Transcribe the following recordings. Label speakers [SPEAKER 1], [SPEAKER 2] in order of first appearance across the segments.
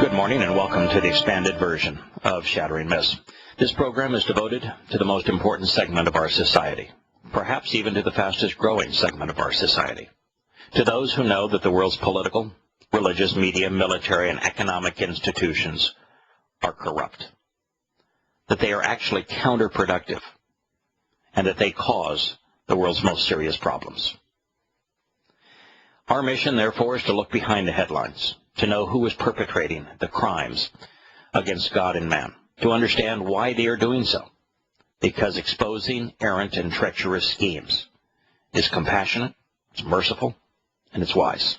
[SPEAKER 1] Good morning and welcome to the expanded version of Shattering Myths. This program is devoted to the most important segment of our society, perhaps even to the fastest growing segment of our society. To those who know that the world's political, religious, media, military, and economic institutions are corrupt, that they are actually counterproductive, and that they cause the world's most serious problems. Our mission, therefore, is to look behind the headlines, to know who is perpetrating the crimes against God and man, to understand why they are doing so, because exposing errant and treacherous schemes is compassionate, it's merciful, and it's wise.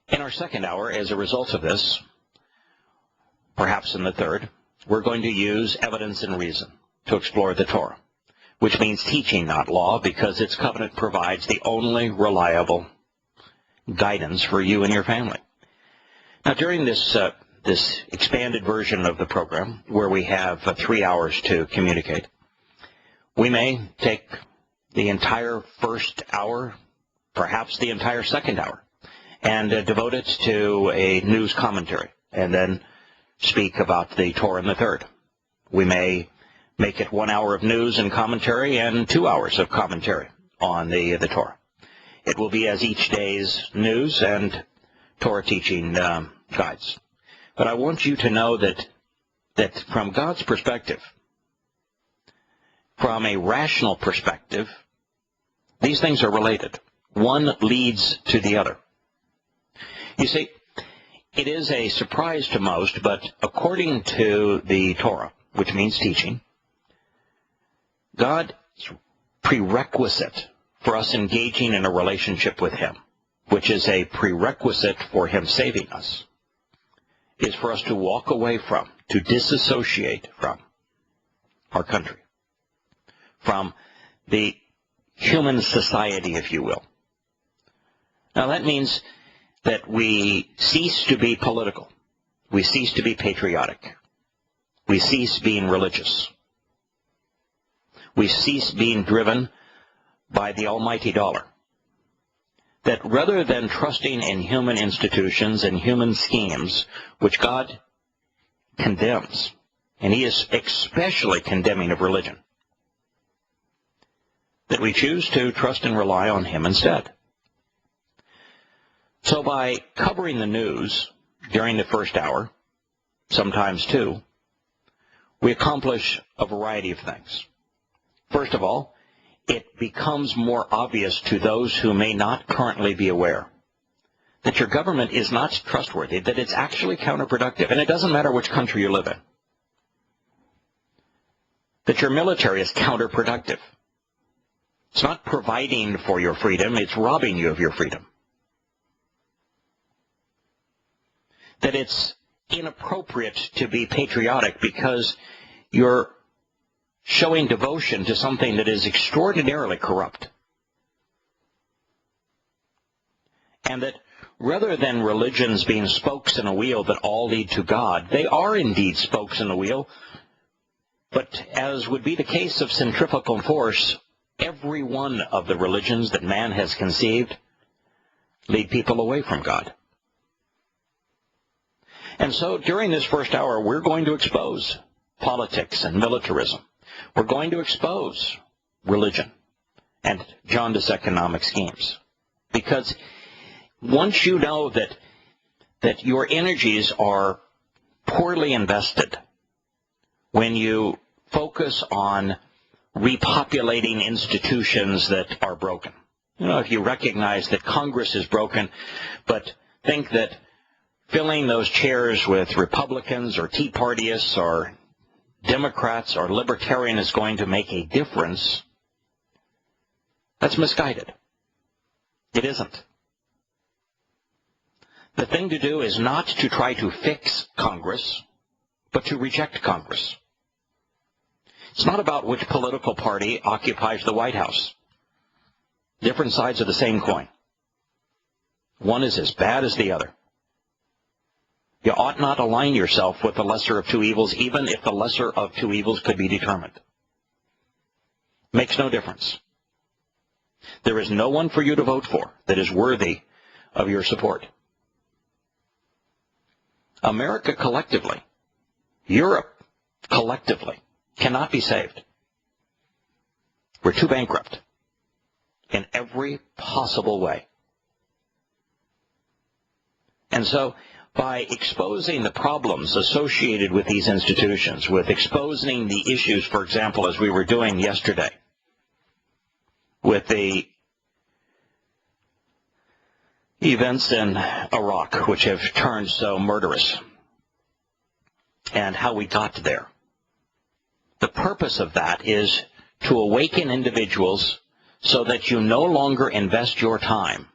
[SPEAKER 1] In our second hour, as a result of this, perhaps in the third, we're going to use evidence and reason to explore the Torah, which means teaching, not law, because its covenant provides the only reliable guidance for you and your family. Now, during this expanded version of the program, where we have 3 hours to communicate, we may take the entire first hour, perhaps the entire second hour, and devote it to a news commentary, and then speak about the Torah in the third. We may make it 1 hour of news and commentary and 2 hours of commentary on the Torah. It will be as each day's news and Torah teaching guides. But I want you to know that from God's perspective, from a rational perspective, these things are related. One leads to the other. You see, it is a surprise to most, but according to the Torah, which means teaching, God's prerequisite for us engaging in a relationship with Him, which is a prerequisite for Him saving us, is for us to walk away from, to disassociate from our country, from the human society, if you will. Now that means that we cease to be political. We cease to be patriotic. We cease being religious. We cease being driven by the almighty dollar. That rather than trusting in human institutions and human schemes, which God condemns, and He is especially condemning of religion, that we choose to trust and rely on Him instead. So by covering the news during the first hour, sometimes two, we accomplish a variety of things. First of all, it becomes more obvious to those who may not currently be aware that your government is not trustworthy, that it's actually counterproductive, and it doesn't matter which country you live in. That your military is counterproductive. It's not providing for your freedom, it's robbing you of your freedom. That it's inappropriate to be patriotic because you're showing devotion to something that is extraordinarily corrupt. And that rather than religions being spokes in a wheel that all lead to God, they are indeed spokes in a wheel, but as would be the case of centrifugal force, every one of the religions that man has conceived lead people away from God. And so during this first hour, we're going to expose politics and militarism. We're going to expose religion and jaundiced economic schemes. Because once you know that your energies are poorly invested when you focus on repopulating institutions that are broken. You know, if you recognize that Congress is broken, but think that filling those chairs with Republicans or Tea Partyists or Democrats or Libertarian is going to make a difference, that's misguided. It isn't. The thing to do is not to try to fix Congress, but to reject Congress. It's not about which political party occupies the White House. Different sides of the same coin. One is as bad as the other. You ought not align yourself with the lesser of two evils, even if the lesser of two evils could be determined. Makes no difference. There is no one for you to vote for that is worthy of your support. America collectively, Europe collectively, cannot be saved. We're too bankrupt in every possible way. And so, by exposing the problems associated with these institutions, with exposing the issues, for example, as we were doing yesterday, with the events in Iraq, which have turned so murderous, and how we got there. The purpose of that is to awaken individuals so that you no longer invest your time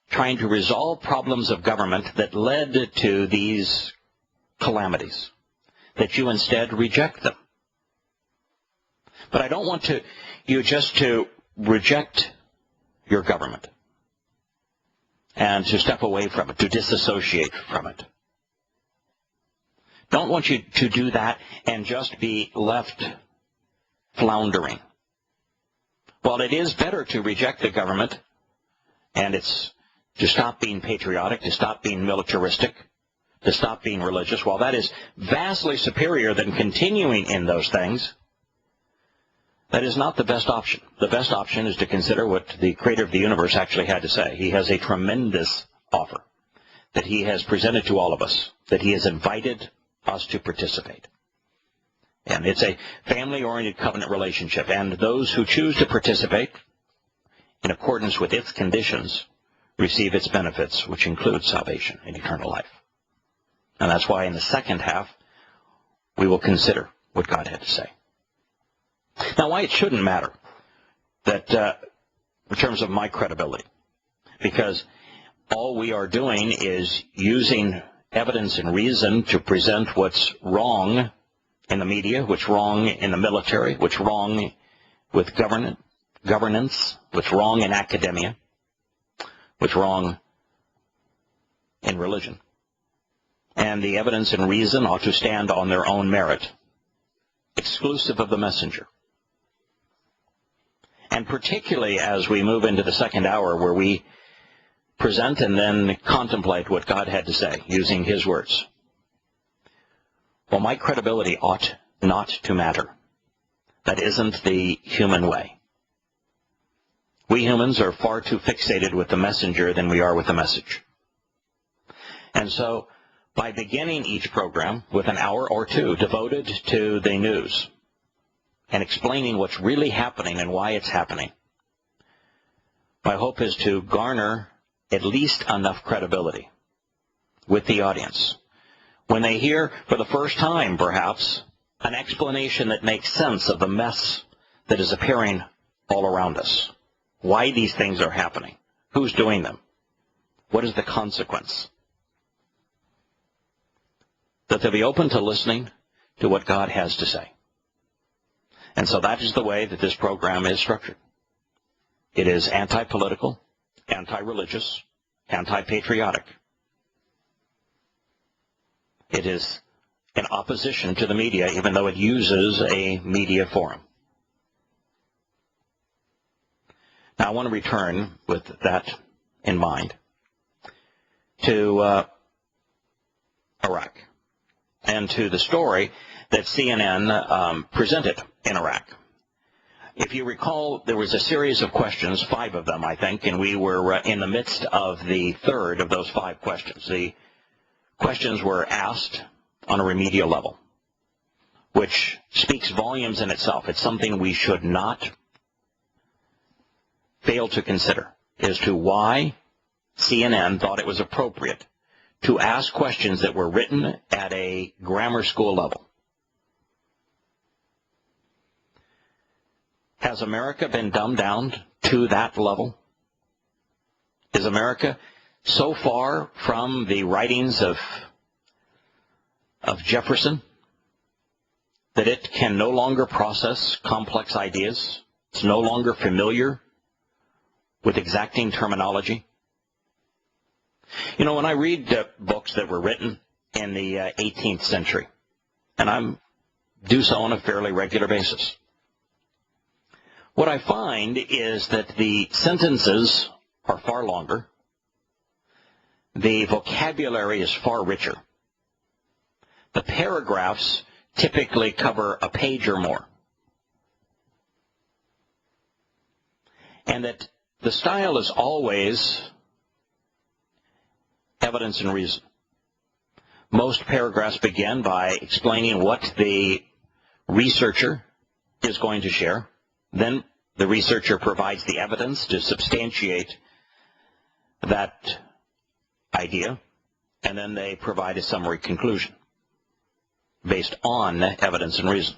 [SPEAKER 1] trying to resolve problems of government that led to these calamities, that you instead reject them. But I don't want you just to reject your government and to step away from it, to disassociate from it. Don't want you to do that and just be left floundering. While it is better to reject the government, and it's to stop being patriotic, to stop being militaristic, to stop being religious, while that is vastly superior than continuing in those things, that is not the best option. The best option is to consider what the Creator of the universe actually had to say. He has a tremendous offer that He has presented to all of us, that He has invited us to participate. And it's a family-oriented covenant relationship, and those who choose to participate in accordance with its conditions receive its benefits, which include salvation and eternal life. And that's why in the second half, we will consider what God had to say. Now, why it shouldn't matter that in terms of my credibility, because all we are doing is using evidence and reason to present what's wrong in the media, what's wrong in the military, what's wrong with governance, what's wrong in academia, what's wrong in religion. And the evidence and reason ought to stand on their own merit, exclusive of the messenger. And particularly as we move into the second hour where we present and then contemplate what God had to say using His words. Well, my credibility ought not to matter. That isn't the human way. We humans are far too fixated with the messenger than we are with the message. And so, by beginning each program with an hour or two devoted to the news and explaining what's really happening and why it's happening, my hope is to garner at least enough credibility with the audience when they hear for the first time, perhaps, an explanation that makes sense of the mess that is appearing all around us, why these things are happening, who's doing them, what is the consequence, that they'll be open to listening to what God has to say. And so that is the way that this program is structured. It is anti-political, anti-religious, anti-patriotic. It is in opposition to the media, even though it uses a media forum. Now, I want to return with that in mind to Iraq and to the story that CNN presented in Iraq. If you recall, there was a series of questions, 5 of them, I think, and we were in the midst of the third of those 5 questions. The questions were asked on a remedial level, which speaks volumes in itself. It's something we should not fail to consider as to why CNN thought it was appropriate to ask questions that were written at a grammar school level. Has America been dumbed down to that level? Is America so far from the writings of Jefferson that it can no longer process complex ideas? It's no longer familiar with exacting terminology? You know, when I read books that were written in the 18th century, and I do so on a fairly regular basis, what I find is that the sentences are far longer, the vocabulary is far richer, the paragraphs typically cover a page or more. And that the style is always evidence and reason. Most paragraphs begin by explaining what the researcher is going to share. Then the researcher provides the evidence to substantiate that idea, and then they provide a summary conclusion based on evidence and reason.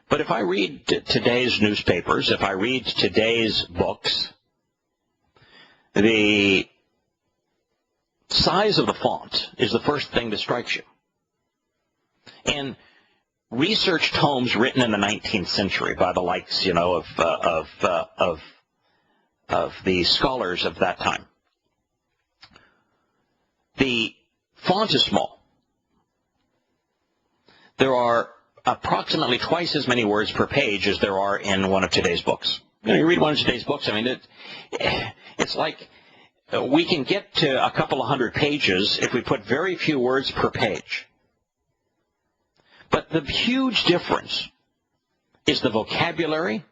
[SPEAKER 1] But if I read today's newspapers, if I read today's books, the size of the font is the first thing that strikes you. And research tomes written in the 19th century by the likes, of the scholars of that time, the font is small. There are approximately twice as many words per page as there are in one of today's books. You read one of today's books, it's like we can get to a couple of hundred pages if we put very few words per page. But the huge difference is the vocabulary,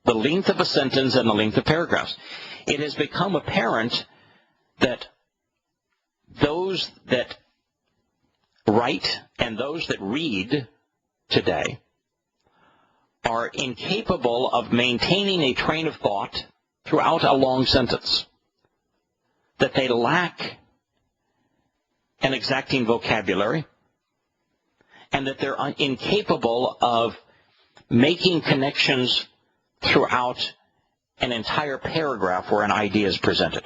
[SPEAKER 1] the length of a sentence, and the length of paragraphs. It has become apparent that those that write and those that read today are incapable of maintaining a train of thought throughout a long sentence, that they lack an exacting vocabulary, and that they're incapable of making connections throughout an entire paragraph where an idea is presented.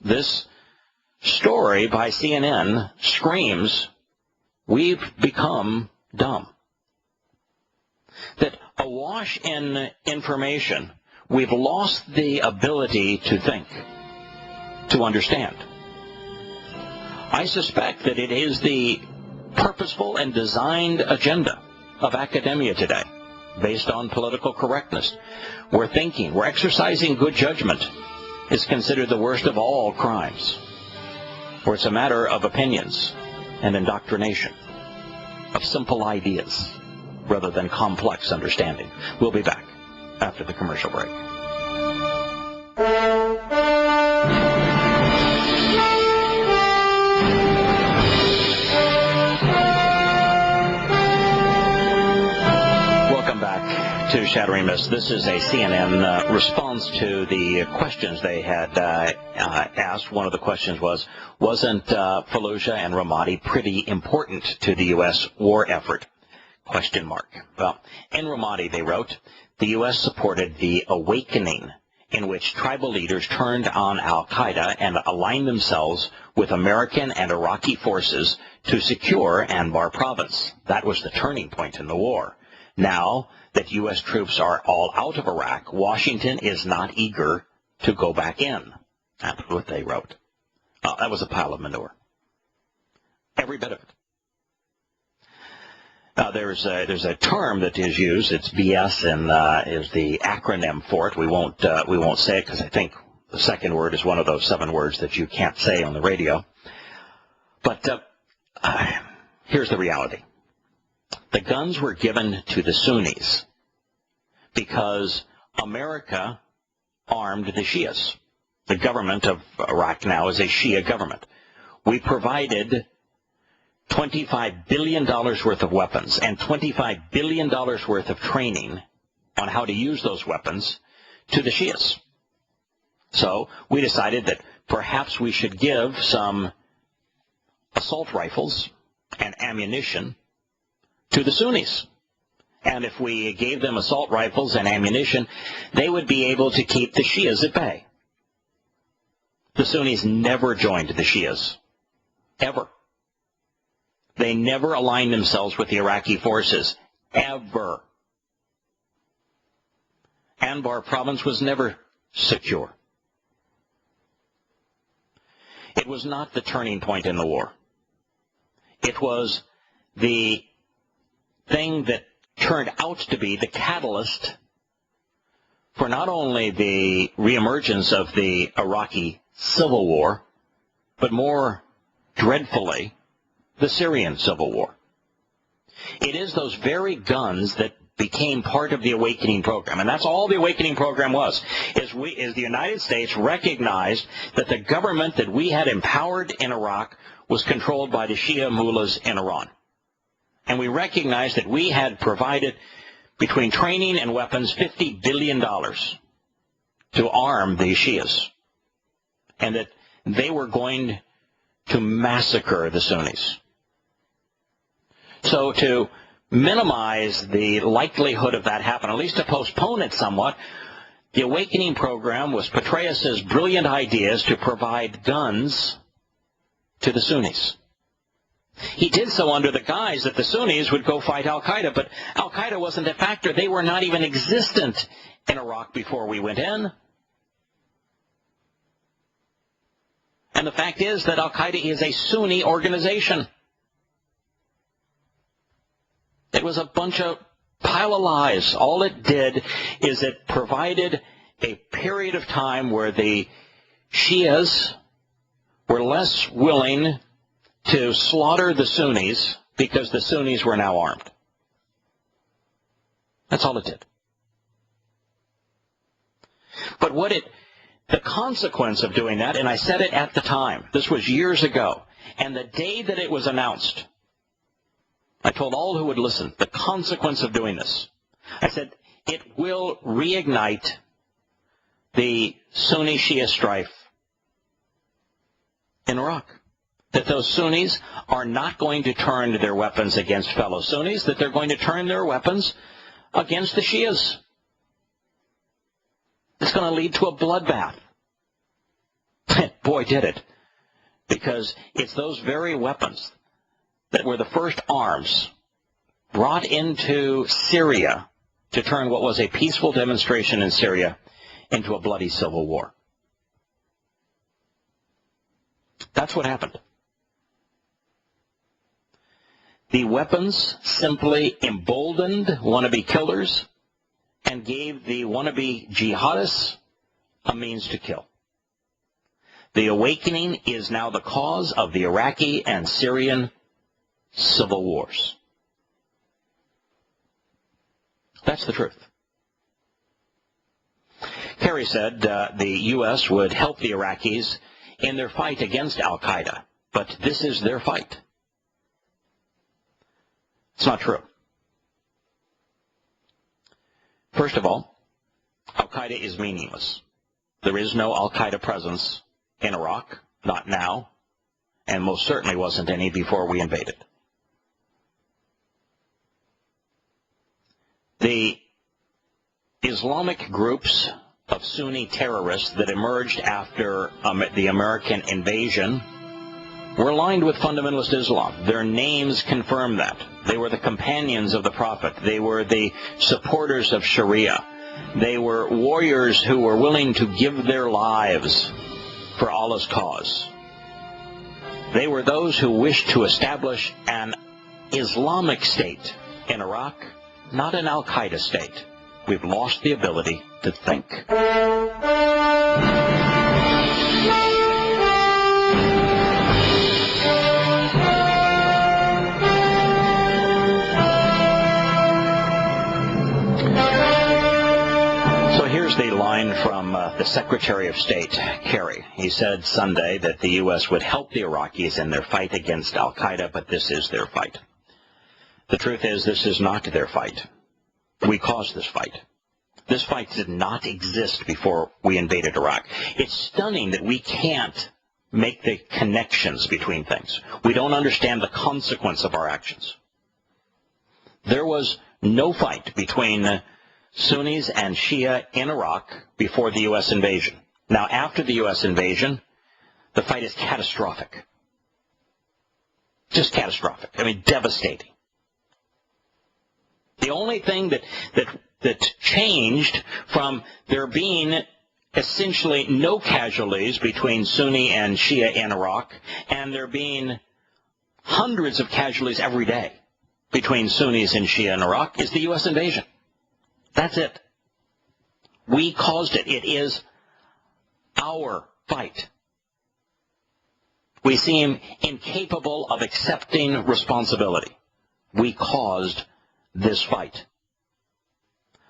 [SPEAKER 1] This story by CNN screams, we've become dumb. That awash in information, we've lost the ability to think, to understand. I suspect that it is the purposeful and designed agenda of academia today, based on political correctness, where thinking, where exercising good judgment is considered the worst of all crimes, where it's a matter of opinions and indoctrination, of simple ideas rather than complex understanding. We'll be back after the commercial break. To Shattering Myths. This is a CNN response to the questions they had asked. One of the questions was, wasn't Fallujah and Ramadi pretty important to the U.S. war effort? Question mark. Well, in Ramadi, they wrote, the U.S. supported the awakening in which tribal leaders turned on al-Qaeda and aligned themselves with American and Iraqi forces to secure Anbar province. That was the turning point in the war. Now that U.S. troops are all out of Iraq, Washington is not eager to go back in. That's what they wrote. That was a pile of manure. Every bit of it. There's a term that is used. It's BS, and is the acronym for it. We won't say it because I think the second word is one of those 7 words that you can't say on the radio. But here's the reality. The guns were given to the Sunnis because America armed the Shias. The government of Iraq now is a Shia government. We provided $25 billion worth of weapons and $25 billion worth of training on how to use those weapons to the Shias. So we decided that perhaps we should give some assault rifles and ammunition to the Sunnis. And if we gave them assault rifles and ammunition, they would be able to keep the Shias at bay. The Sunnis never joined the Shias. Ever. They never aligned themselves with the Iraqi forces. Ever. Anbar province was never secure. It was not the turning point in the war. It was the thing that turned out to be the catalyst for not only the reemergence of the Iraqi civil war, but more dreadfully the Syrian civil war. It is those very guns that became part of the awakening program. And that's all the awakening program was, is the United States recognized that the government that we had empowered in Iraq was controlled by the Shia mullahs in Iran. And we recognized that we had provided, between training and weapons, $50 billion to arm the Shias. And that they were going to massacre the Sunnis. So to minimize the likelihood of that happening, at least to postpone it somewhat, the awakening program was Petraeus's brilliant ideas to provide guns to the Sunnis. He did so under the guise that the Sunnis would go fight al-Qaeda, but al-Qaeda wasn't a factor. They were not even existent in Iraq before we went in. And the fact is that al-Qaeda is a Sunni organization. It was a bunch of pile of lies. All it did is it provided a period of time where the Shias were less willing to slaughter the Sunnis because the Sunnis were now armed. That's all it did. But the consequence of doing that, and I said it at the time, this was years ago, and the day that it was announced, I told all who would listen, the consequence of doing this. I said, it will reignite the Sunni-Shia strife in Iraq. That those Sunnis are not going to turn their weapons against fellow Sunnis, that they're going to turn their weapons against the Shias. It's going to lead to a bloodbath. Boy, did it. Because it's those very weapons that were the first arms brought into Syria to turn what was a peaceful demonstration in Syria into a bloody civil war. That's what happened. The weapons simply emboldened wannabe killers and gave the wannabe jihadists a means to kill. The awakening is now the cause of the Iraqi and Syrian civil wars. That's the truth. Kerry said the U.S. would help the Iraqis in their fight against al-Qaeda, but this is their fight. It's not true. First of all, al-Qaeda is meaningless. There is no al-Qaeda presence in Iraq, not now, and most certainly wasn't any before we invaded. The Islamic groups of Sunni terrorists that emerged after the American invasion were aligned with fundamentalist Islam. Their names confirm that. They were the companions of the Prophet. They were the supporters of Sharia. They were warriors who were willing to give their lives for Allah's cause. They were those who wished to establish an Islamic state in Iraq, not an al-Qaeda state. We've lost the ability to think. So here's the line from the Secretary of State, Kerry. He said Sunday that the U.S. would help the Iraqis in their fight against al-Qaeda, but this is their fight. The truth is, this is not their fight. We caused this fight. This fight did not exist before we invaded Iraq. It's stunning that we can't make the connections between things. We don't understand the consequence of our actions. There was no fight between Sunnis and Shia in Iraq before the U.S. invasion. Now, after the U.S. invasion, the fight is catastrophic. Just catastrophic. I mean, devastating. The only thing that changed from there being essentially no casualties between Sunni and Shia in Iraq, and there being hundreds of casualties every day between Sunnis and Shia in Iraq, is the U.S. invasion. That's it. We caused it. It is our fight. We seem incapable of accepting responsibility. We caused this fight.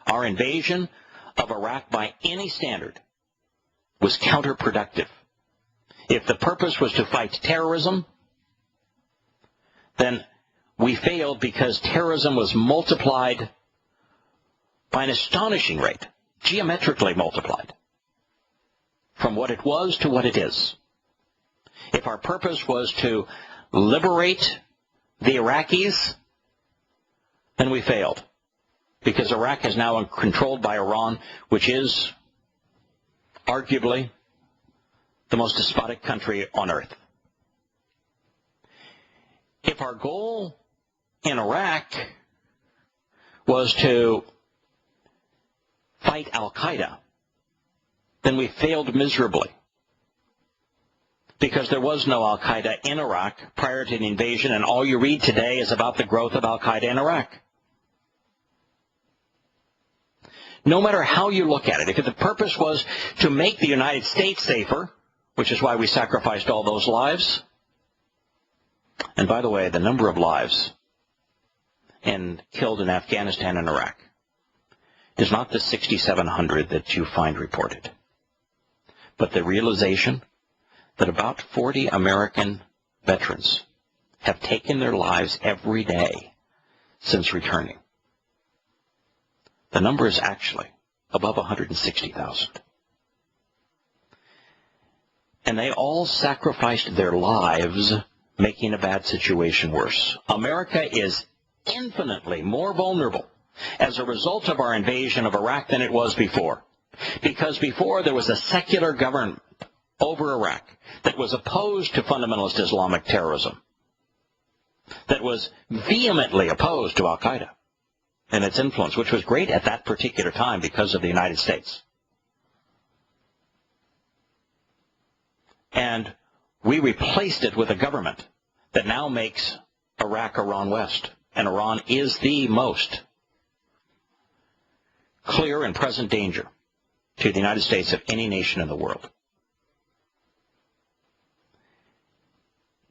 [SPEAKER 1] Our invasion of Iraq by any standard was counterproductive. If the purpose was to fight terrorism, then we failed because terrorism was multiplied by an astonishing rate, geometrically multiplied, from what it was to what it is. If our purpose was to liberate the Iraqis, then we failed, because Iraq is now controlled by Iran, which is arguably the most despotic country on earth. If our goal in Iraq was to fight al-Qaeda, then we failed miserably, because there was no al-Qaeda in Iraq prior to the invasion, and all you read today is about the growth of al-Qaeda in Iraq. No matter how you look at it, if the purpose was to make the United States safer, which is why we sacrificed all those lives, and by the way, the number of lives killed in Afghanistan and Iraq is not the 6,700 that you find reported, but the realization that about 40 American veterans have taken their lives every day since returning. The number is actually above 160,000. And they all sacrificed their lives, making a bad situation worse. America is infinitely more vulnerable as a result of our invasion of Iraq than it was before. Because before there was a secular government over Iraq that was opposed to fundamentalist Islamic terrorism, that was vehemently opposed to al-Qaeda and its influence, which was great at that particular time because of the United States. And we replaced it with a government that now makes Iraq Iran West. And Iran is the most clear and present danger to the United States of any nation in the world.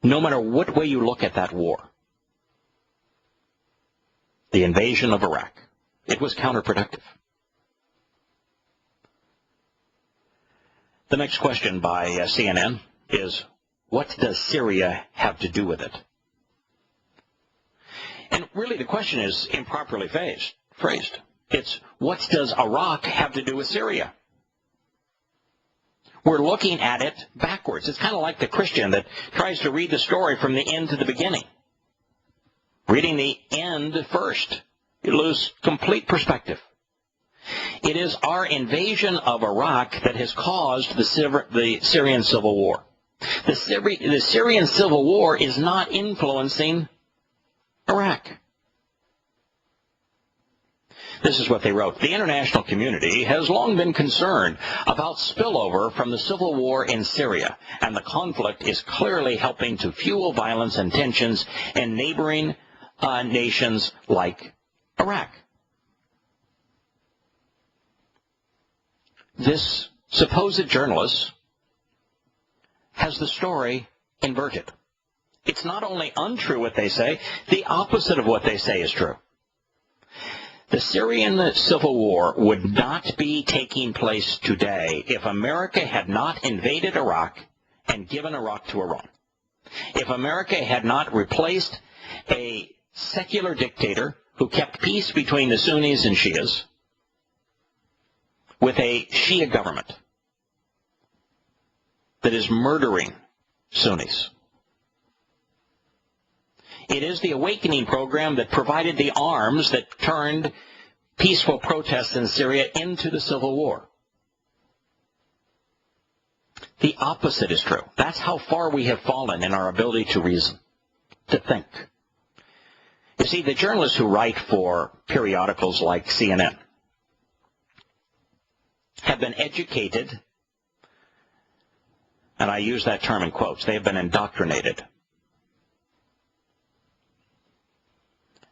[SPEAKER 1] No matter what way you look at that war, the invasion of Iraq, it was counterproductive. The next question by CNN is, what does Syria have to do with it? And really the question is improperly phrased. It's, what does Iraq have to do with Syria? We're looking at it backwards. It's kind of like the Christian that tries to read the story from the end to the beginning. Reading the end first, you lose complete perspective. It is our invasion of Iraq that has caused the Syrian civil war. The Syrian civil war is not influencing Iraq. This is what they wrote. The international community has long been concerned about spillover from the civil war in Syria, and the conflict is clearly helping to fuel violence and tensions in neighboring nations like Iraq. This supposed journalist has the story inverted. It's not only untrue what they say, the opposite of what they say is true. The Syrian civil war would not be taking place today if America had not invaded Iraq and given Iraq to Iran. If America had not replaced a secular dictator who kept peace between the Sunnis and Shias with a Shia government that is murdering Sunnis. It is the awakening program that provided the arms that turned peaceful protests in Syria into the civil war. The opposite is true. That's how far we have fallen in our ability to reason, to think. You see, the journalists who write for periodicals like CNN have been educated, and I use that term in quotes, they have been indoctrinated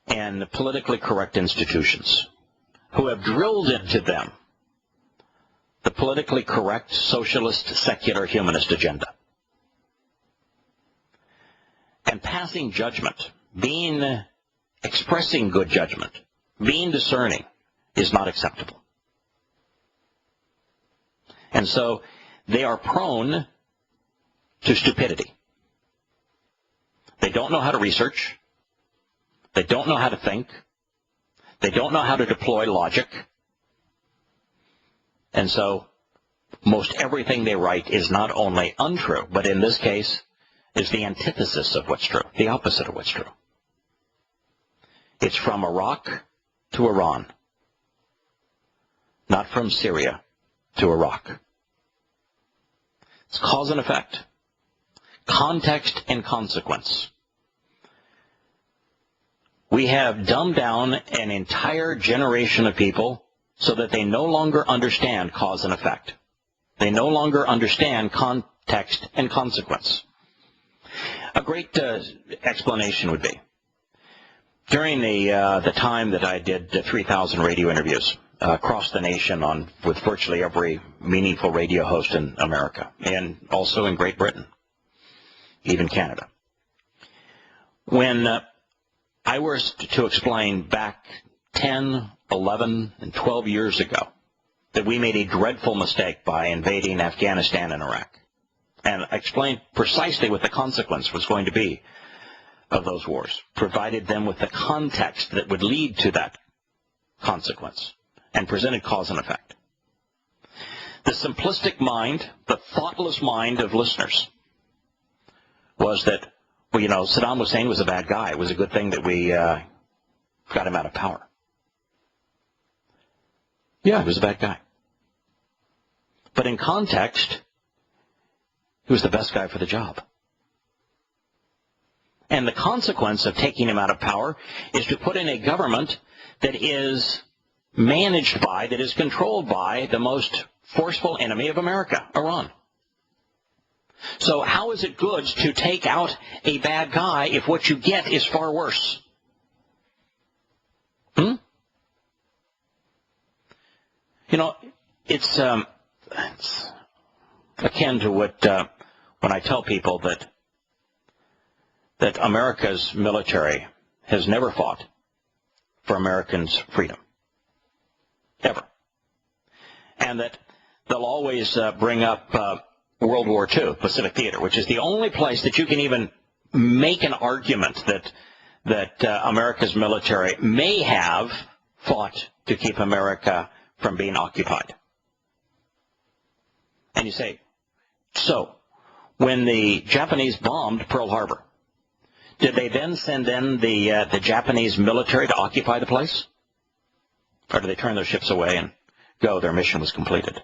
[SPEAKER 1] in politically correct institutions who have drilled into them the politically correct socialist, secular, humanist agenda. And passing judgment, expressing good judgment, being discerning is not acceptable. And so they are prone to stupidity. They don't know how to research. They don't know how to think. They don't know how to deploy logic. And so most everything they write is not only untrue, but in this case is the antithesis of what's true, the opposite of what's true. It's from Iraq to Iran, not from Syria to Iraq. It's cause and effect, context and consequence. We have dumbed down an entire generation of people so that they no longer understand cause and effect. They no longer understand context and consequence. A great explanation would be, during the time that I did 3,000 radio interviews across the nation with virtually every meaningful radio host in America, and also in Great Britain, even Canada. When I was to explain back 10, 11, and 12 years ago that we made a dreadful mistake by invading Afghanistan and Iraq, and explained precisely what the consequence was going to be of those wars, provided them with the context that would lead to that consequence, and presented cause and effect. The simplistic mind, the thoughtless mind of listeners was that, well, Saddam Hussein was a bad guy. It was a good thing that we got him out of power. Yeah, he was a bad guy. But in context, he was the best guy for the job. And the consequence of taking him out of power is to put in a government that is managed by, that is controlled by the most forceful enemy of America, Iran. So how is it good to take out a bad guy if what you get is far worse? It's akin to what when I tell people that America's military has never fought for Americans' freedom, ever, and that they'll always bring up World War II, Pacific Theater, which is the only place that you can even make an argument that America's military may have fought to keep America from being occupied. And you say, so when the Japanese bombed Pearl Harbor, did they then send in the Japanese military to occupy the place? Or did they turn their ships away and go? Their mission was completed.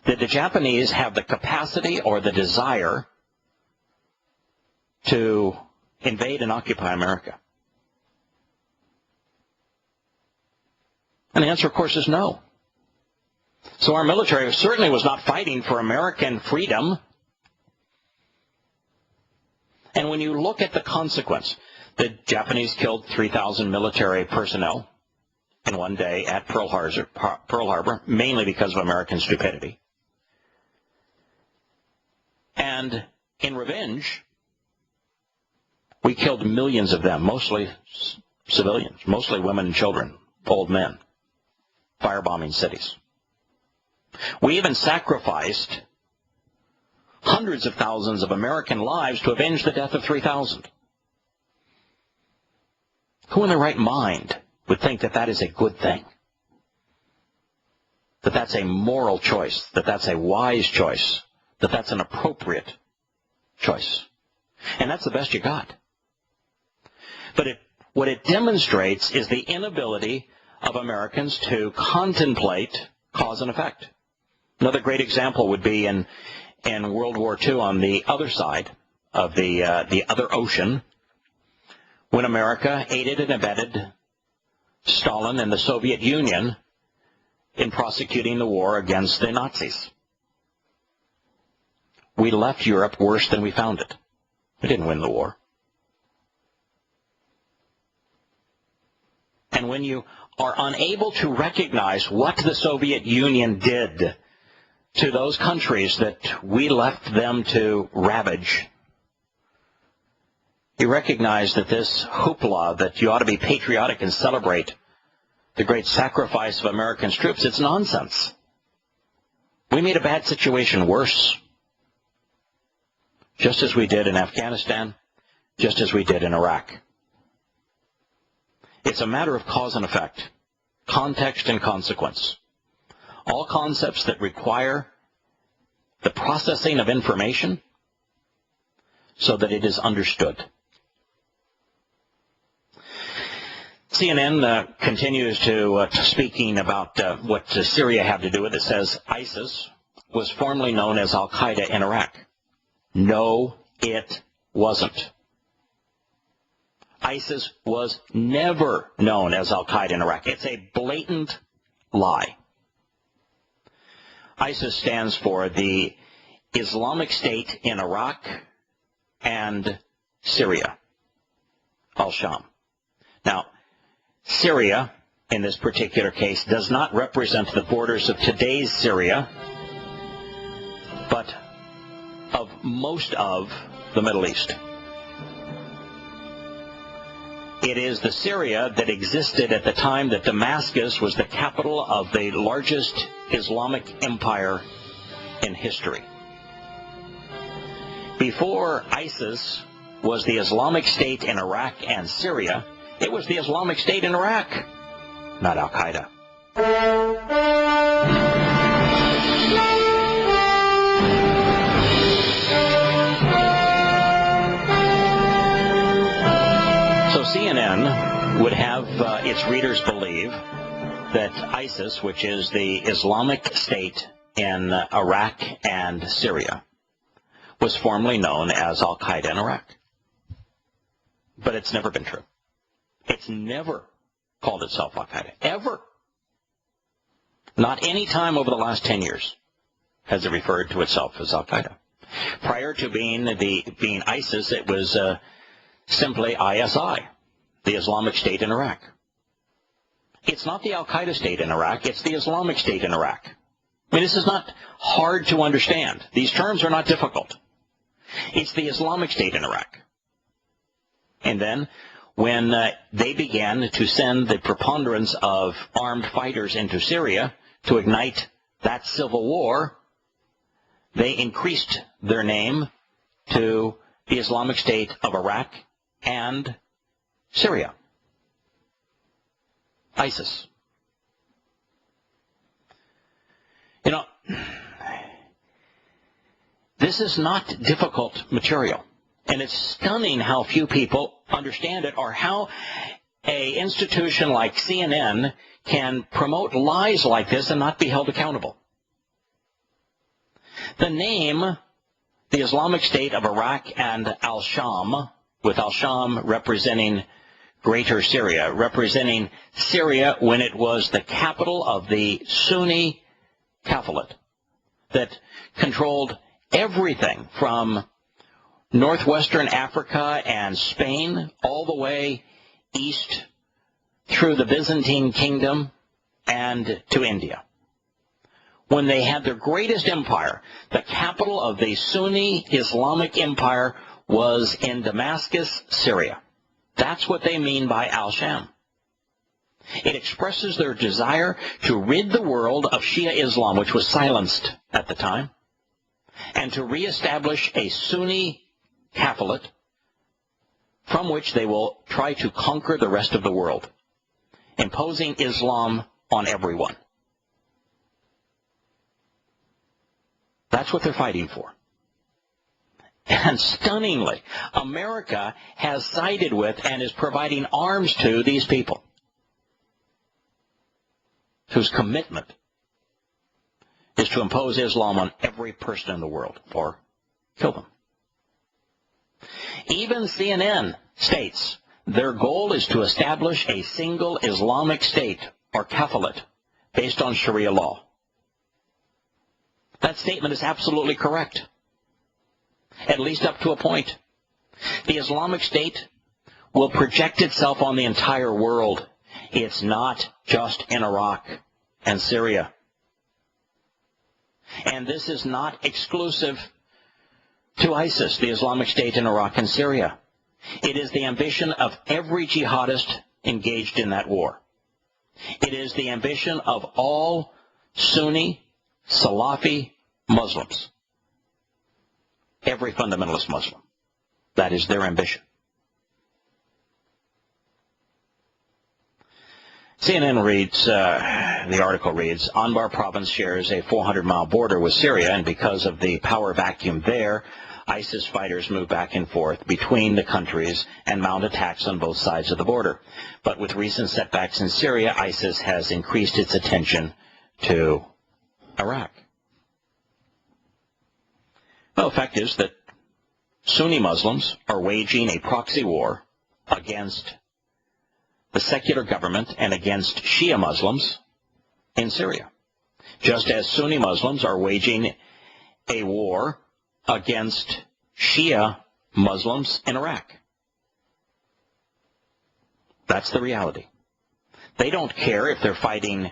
[SPEAKER 1] Did the Japanese have the capacity or the desire to invade and occupy America? And the answer, of course, is no. So our military certainly was not fighting for American freedom. And when you look at the consequence, the Japanese killed 3,000 military personnel in one day at Pearl Harbor, mainly because of American stupidity. And in revenge, we killed millions of them, mostly civilians, mostly women and children, old men, firebombing cities. We even sacrificed hundreds of thousands of American lives to avenge the death of 3,000. Who in their right mind would think that that is a good thing? That that's a moral choice, that that's a wise choice, that that's an appropriate choice. And that's the best you got. But what it demonstrates is the inability of Americans to contemplate cause and effect. Another great example would be in World War II on the other side of the other ocean, when America aided and abetted Stalin and the Soviet Union in prosecuting the war against the Nazis. We left Europe worse than we found it. We didn't win the war. And when you are unable to recognize what the Soviet Union did to those countries that we left them to ravage, He recognized that this hoopla, that you ought to be patriotic and celebrate the great sacrifice of American troops, it's nonsense. We made a bad situation worse, just as we did in Afghanistan, just as we did in Iraq. It's a matter of cause and effect, context and consequence. All concepts that require the processing of information so that it is understood. CNN continues to speaking about what Syria had to do with it. It says ISIS was formerly known as al-Qaeda in Iraq. No, it wasn't. ISIS was never known as al-Qaeda in Iraq. It's a blatant lie. ISIS stands for the Islamic State in Iraq and Syria, al-Sham. Now, Syria, in this particular case, does not represent the borders of today's Syria, but of most of the Middle East. It is the Syria that existed at the time that Damascus was the capital of the largest Islamic empire in history. Before ISIS was the Islamic State in Iraq and Syria, it was the Islamic State in Iraq, not al-Qaeda. So CNN would have its readers believe that ISIS, which is the Islamic State in Iraq and Syria, was formerly known as al-Qaeda in Iraq. But it's never been true. It's never called itself al-Qaeda, ever. Not any time over the last 10 years has it referred to itself as al-Qaeda. Prior to being ISIS, it was simply ISI, the Islamic State in Iraq. It's not the al-Qaeda state in Iraq, it's the Islamic State in Iraq. I mean, this is not hard to understand. These terms are not difficult. It's the Islamic State in Iraq. And then, when they began to send the preponderance of armed fighters into Syria to ignite that civil war, they increased their name to the Islamic State of Iraq and Syria. ISIS. You know, this is not difficult material. And it's stunning how few people understand it, or how an institution like CNN can promote lies like this and not be held accountable. The name, the Islamic State of Iraq and al-Sham, with al-Sham representing Greater Syria, representing Syria when it was the capital of the Sunni Caliphate that controlled everything from northwestern Africa and Spain all the way east through the Byzantine kingdom and to India. When they had their greatest empire, the capital of the Sunni Islamic Empire was in Damascus, Syria. That's what they mean by al-Sham. It expresses their desire to rid the world of Shia Islam, which was silenced at the time, and to reestablish a Sunni Caliphate from which they will try to conquer the rest of the world, imposing Islam on everyone. That's what they're fighting for. And stunningly, America has sided with and is providing arms to these people, whose commitment is to impose Islam on every person in the world or kill them. Even CNN states their goal is to establish a single Islamic state or caliphate based on Sharia law. That statement is absolutely correct, at least up to a point. The Islamic State will project itself on the entire world. It's not just in Iraq and Syria. And this is not exclusive to ISIS, the Islamic State in Iraq and Syria. It is the ambition of every jihadist engaged in that war. It is the ambition of all Sunni, Salafi Muslims. Every fundamentalist Muslim. That is their ambition. CNN reads, the article reads, Anbar province shares a 400-mile border with Syria, and because of the power vacuum there, ISIS fighters move back and forth between the countries and mount attacks on both sides of the border. But with recent setbacks in Syria, ISIS has increased its attention to Iraq. Well, the fact is that Sunni Muslims are waging a proxy war against the secular government and against Shia Muslims in Syria, just as Sunni Muslims are waging a war against Shia Muslims in Iraq. That's the reality. They don't care if they're fighting,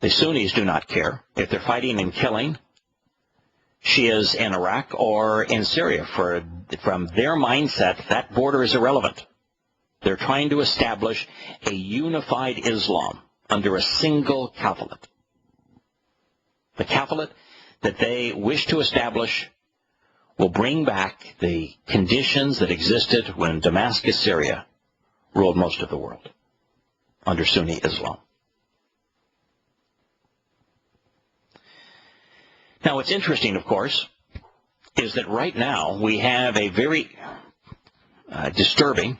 [SPEAKER 1] the Sunnis do not care if they're fighting and killing Shias in Iraq or in Syria. From their mindset, that border is irrelevant. They're trying to establish a unified Islam under a single caliphate. The caliphate that they wish to establish will bring back the conditions that existed when Damascus, Syria, ruled most of the world under Sunni Islam. Now, what's interesting, of course, is that right now we have a very disturbing,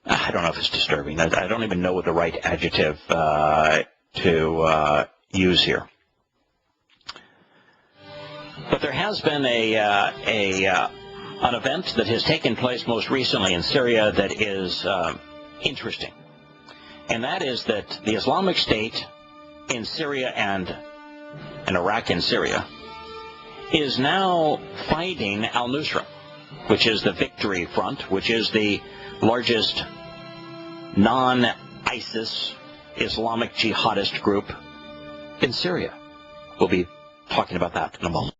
[SPEAKER 1] I don't know if it's disturbing, I don't even know what the right adjective to use here. But there has been an event that has taken place most recently in Syria that is interesting. And that is that the Islamic State in Syria and Iraq and Syria is now fighting al-Nusra, which is the Victory Front, which is the largest non-ISIS Islamic jihadist group in Syria. We'll be talking about that in a moment.